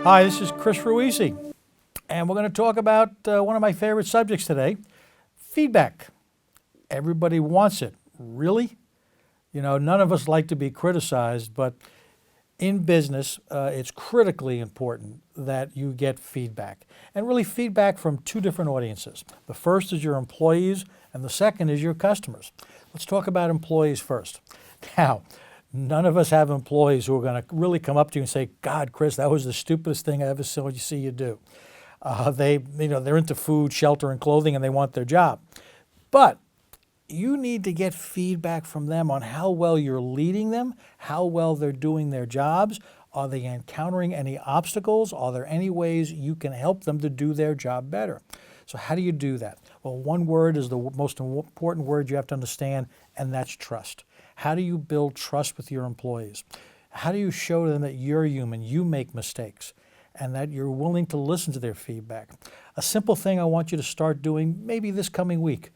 Hi, this is Chris Ruisi, and we're going to talk about one of my favorite subjects today, feedback. Everybody wants it. Really? You know, none of us like to be criticized, but in business, it's critically important that you get feedback, and really feedback from two different audiences. The first is your employees, and the second is your customers. Let's talk about employees first. Now, none of us have employees who are going to really come up to you and say, "God, Chris, that was the stupidest thing I ever saw you see you do." They're into food, shelter, and clothing, and they want their job. But you need to get feedback from them on how well you're leading them, how well they're doing their jobs. Are they encountering any obstacles? Are there any ways you can help them to do their job better? So how do you do that? Well, one word is the most important word you have to understand, and that's trust. How do you build trust with your employees? How do you show them that you're human, you make mistakes, and that you're willing to listen to their feedback? A simple thing I want you to start doing maybe this coming week.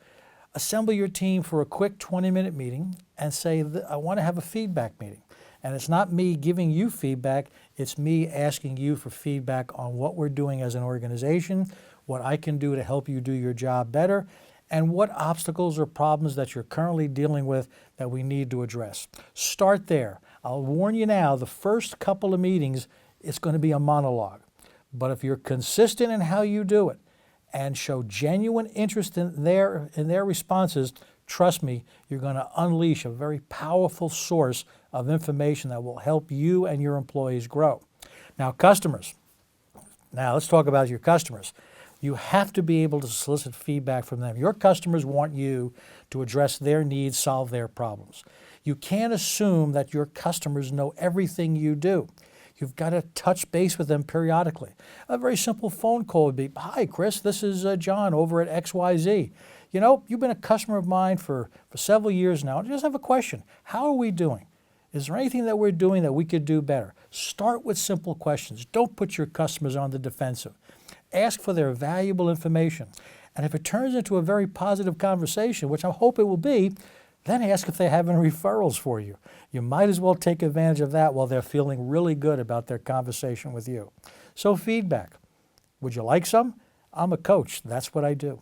Assemble your team for a quick 20-minute meeting and say, I want to have a feedback meeting. And it's not me giving you feedback, it's me asking you for feedback on what we're doing as an organization, what I can do to help you do your job better, and what obstacles or problems that you're currently dealing with that we need to address. Start there. I'll warn you now, the first couple of meetings, it's going to be a monologue. But if you're consistent in how you do it and show genuine interest in their responses, trust me, you're going to unleash a very powerful source of information that will help you and your employees grow. Now, customers. Now, let's talk about your customers. You have to be able to solicit feedback from them. Your customers want you to address their needs, solve their problems. You can't assume that your customers know everything you do. You've got to touch base with them periodically. A very simple phone call would be, "Hi, Chris, this is John over at XYZ. You know, you've been a customer of mine for several years now. I just have a question. How are we doing? Is there anything that we're doing that we could do better?" Start with simple questions. Don't put your customers on the defensive. Ask for their valuable information. And if it turns into a very positive conversation, which I hope it will be, then ask if they have any referrals for you. You might as well take advantage of that while they're feeling really good about their conversation with you. So feedback. Would you like some? I'm a coach. That's what I do.